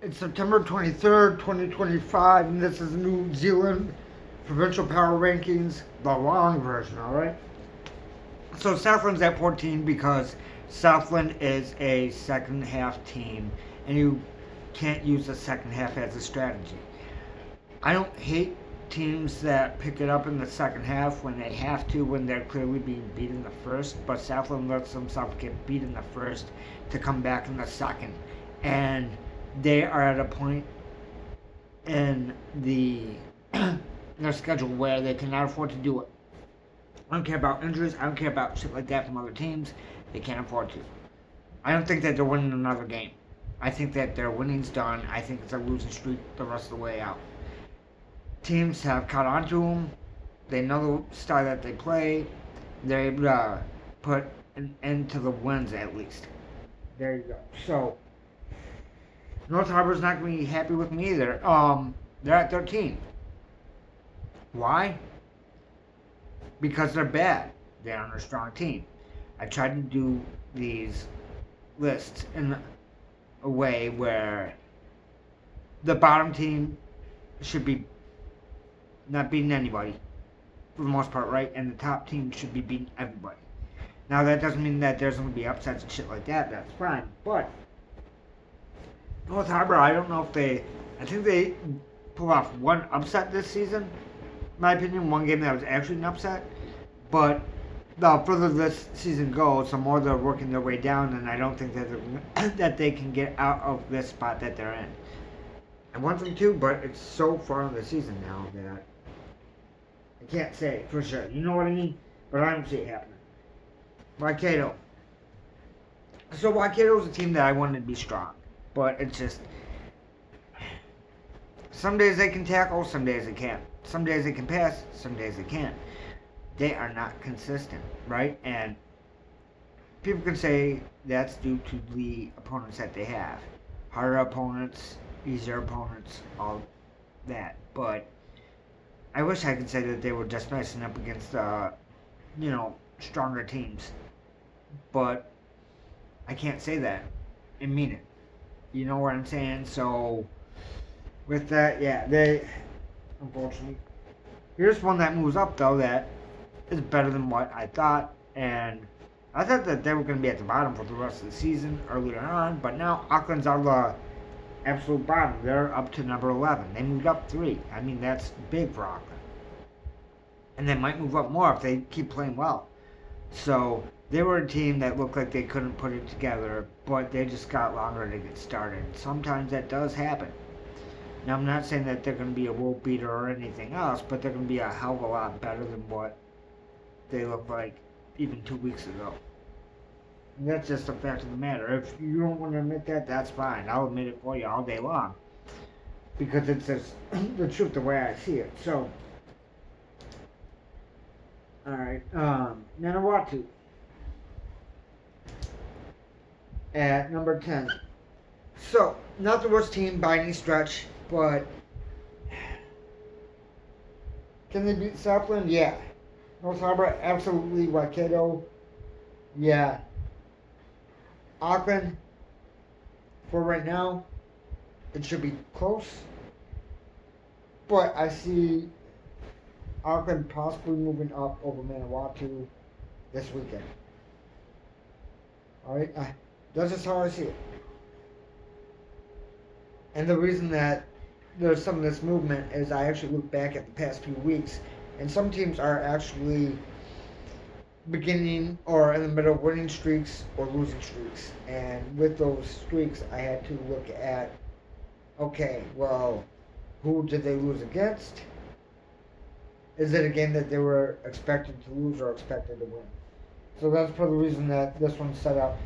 It's September 23rd, 2025, and this is New Zealand provincial power rankings, the long version, alright? So Southland's at 14 because Southland is a second half team, and you can't use the second half as a strategy. I don't hate teams that pick it up in the second half when they have to, when they're clearly being beat in the first, but Southland lets themselves get beat in the first to come back in the second. And they are at a point in their schedule where they cannot afford to do it. I don't care about injuries. I don't care about shit like that from other teams. They can't afford to. I don't think that they're winning another game. I think that their winning's done. I think it's a losing streak the rest of the way out. Teams have caught on to them. They know the style that they play. They're able to put an end to the wins at least. There you go. So North Harbor's not going to be happy with me either. They're at 13. Why? Because they're bad. They aren't a strong team. I tried to do these lists in a way where the bottom team should be not beating anybody for the most part, right? And the top team should be beating everybody. Now that doesn't mean that there's going to be upsets and shit like that. That's fine. But North Harbor, I don't know if I think they pulled off one upset this season. In my opinion, one game that was actually an upset. But the further this season goes, the more they're working their way down, and I don't think that that they can get out of this spot that they're in. I want them to, but it's so far in the season now that I can't say for sure. You know what I mean? But I don't see it happening. Waikato. So Waikato is a team that I wanted to be strong, but it's just some days they can tackle, some days they can't. Some days they can pass, some days they can't. They are not consistent, right? And people can say that's due to the opponents that they have. Harder opponents, easier opponents, all that. But I wish I could say that they were just messing up against, stronger teams. But I can't say that and mean it. You know what I'm saying? So, with that, yeah, they, unfortunately. Here's one that moves up, though, that is better than what I thought. And I thought that they were going to be at the bottom for the rest of the season earlier on. But now Auckland's on the absolute bottom. They're up to number 11. They moved up 3. I mean, that's big for Auckland. And they might move up more if they keep playing well. So they were a team that looked like they couldn't put it together, but they just got longer to get started. Sometimes that does happen. Now, I'm not saying that they're going to be a world beater or anything else, but they're going to be a hell of a lot better than what they looked like even 2 weeks ago. And that's just a fact of the matter. If you don't want to admit that, that's fine. I'll admit it for you all day long. Because it's just the truth the way I see it. So, alright, Manawatu at number 10. So, not the worst team by any stretch, but can they beat Southland? Yeah. North Harbour, absolutely. Waikato, yeah. Auckland, for right now, it should be close. But I see Auckland possibly moving up over Manawatu this weekend. Alright? That's just how I see it. And the reason that there's some of this movement is I actually look back at the past few weeks, and some teams are actually beginning or in the middle of winning streaks or losing streaks. And with those streaks, I had to look at, okay, well, who did they lose against? Is it a game that they were expected to lose or expected to win? So that's for the reason that this one's set up.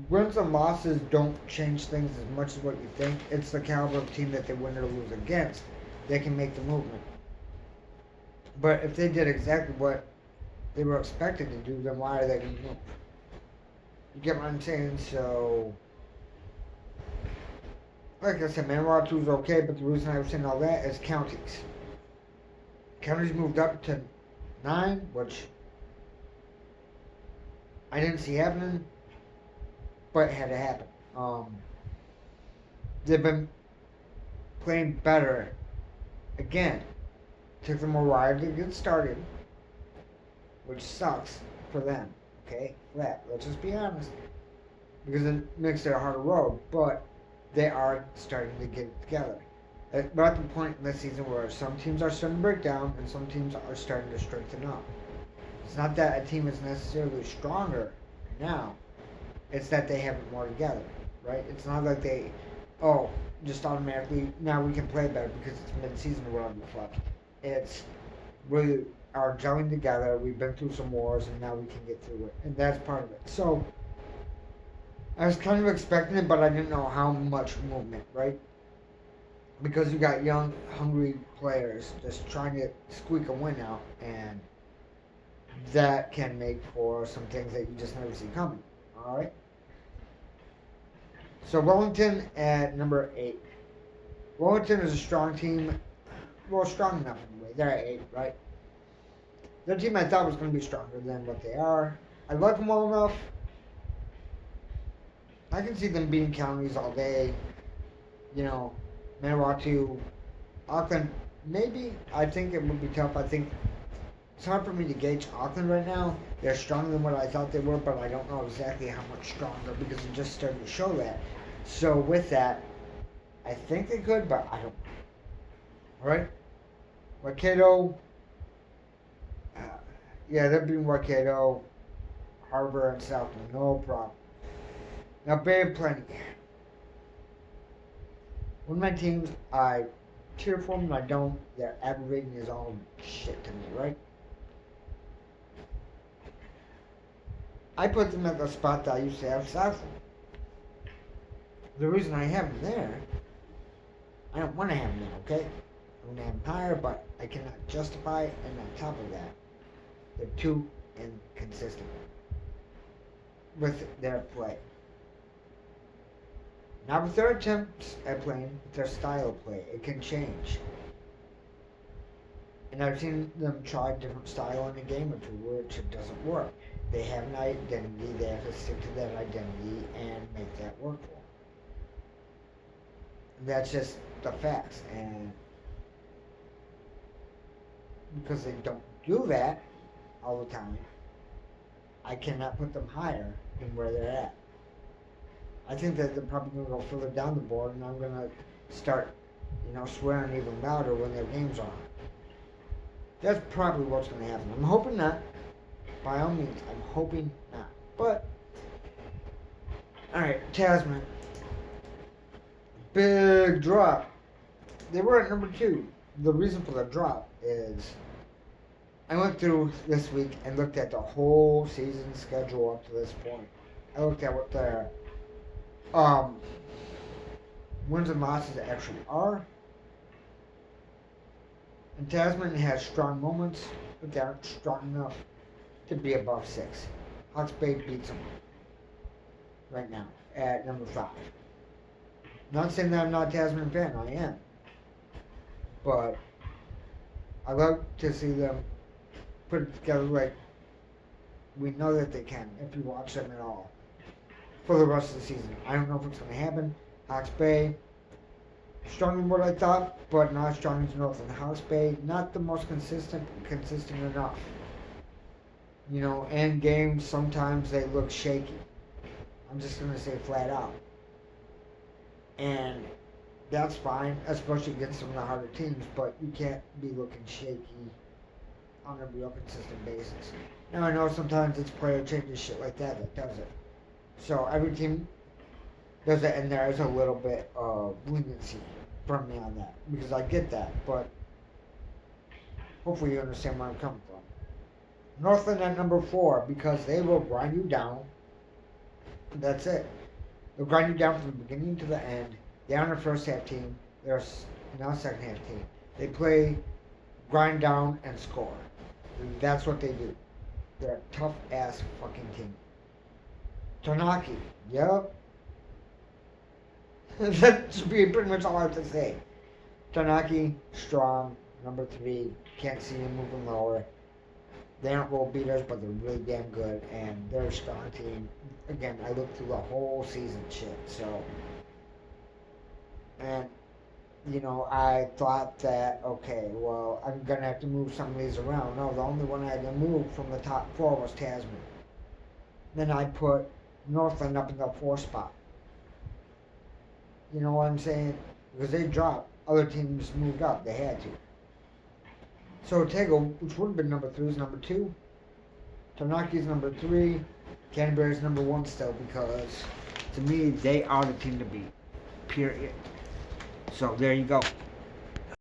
Wins and losses don't change things as much as what you think. It's the caliber of team that they win or lose against that can make the movement. But if they did exactly what they were expected to do, then why are they going to move? You get what I'm saying? So, like I said, Manawatu is okay, but the reason I was saying all that is counties. Counties moved up to 9, which I didn't see happening, but it had to happen. They've been playing better. Again, took them a while to get started, which sucks for them. Okay, let's just be honest, because it makes it a harder road. But they are starting to get it together. We're at the point in the season where some teams are starting to break down and some teams are starting to strengthen up. It's not that a team is necessarily stronger now. It's that they have it more together, right? It's not like oh, just automatically, now we can play better because it's mid-season or whatever the fuck. It's, we are gelling together, we've been through some wars, and now we can get through it. And that's part of it. So, I was kind of expecting it, but I didn't know how much movement, right? Because you got young, hungry players just trying to squeak a win out, and that can make for some things that you just never see coming. All right. So Wellington at number 8. Wellington is a strong team. Well, strong enough anyway. They're at 8, right? Their team I thought was going to be stronger than what they are. I like them well enough. I can see them beating counties all day. You know, Manawatu, Auckland, maybe. I think it would be tough. I think it's hard for me to gauge Auckland right now. They're stronger than what I thought they were, but I don't know exactly how much stronger because it just started to show that. So with that, I think they could, but I don't know. Alright? Waikato. Yeah, they're beating Waikato, Harbour, and Southland. No problem. Now, Bay of Plenty. One of my teams, I cheer for them and I don't. They're aggravating as all shit to me, right? I put them at the spot that I used to have Southland. The reason I have them there, I don't want to have them there, okay? I want to have them higher, but I cannot justify it, and on top of that, they're too inconsistent with their play. Not with their attempts at playing, with their style of play. It can change. And I've seen them try different style in a game or two, which it doesn't work. They have an identity, they have to stick to that identity and make that work for them. That's just the facts. And because they don't do that all the time, I cannot put them higher than where they're at. I think that they're probably going to go further down the board, and I'm going to start, swearing even louder when their games are on. That's probably what's going to happen. I'm hoping not. By all means, I'm hoping not. But, alright, Tasman. Big drop. They were at number 2. The reason for the drop is I went through this week and looked at the whole season schedule up to this point. I looked at what their wins and losses actually are. And Tasman has strong moments, but they aren't strong enough to be above 6. Hawke's Bay beats them right now at number 5. Not saying that I'm not a Tasman fan, I am. But I love to see them put it together like we know that they can if you watch them at all for the rest of the season. I don't know if it's going to happen. Hawke's Bay, stronger than what I thought, but not as strong as Northland. Hawke's Bay, not the most consistent enough. And games, sometimes they look shaky. I'm just going to say flat out. And that's fine, especially against some of the harder teams, but you can't be looking shaky on a real consistent basis. Now, I know sometimes it's player changes, shit like that does it. So every team does it, and there is a little bit of leniency from me on that, because I get that, but hopefully you understand where I'm coming from. Northland at number 4, because they will grind you down. That's it. They'll grind you down from the beginning to the end. They aren't a first half team. They're not a second half team. They play, grind down, and score. That's what they do. They're a tough ass fucking team. Taranaki, yep. That should be pretty much all I have to say. Taranaki, strong, number 3. Can't see them moving lower. They aren't world beaters, but they're really damn good, and they're a strong team. Again, I looked through the whole season shit, so. And I thought that, okay, well, I'm going to have to move some of these around. No, the only one I had to move from the top four was Tasman. Then I put Northland up in the four spot. You know what I'm saying? Because they dropped. Other teams moved up. They had to. So Otago, which would have been number 3, is number 2. Tanaki's number 3. Canterbury's number 1 still because, to me, they are the team to beat. Period. So there you go.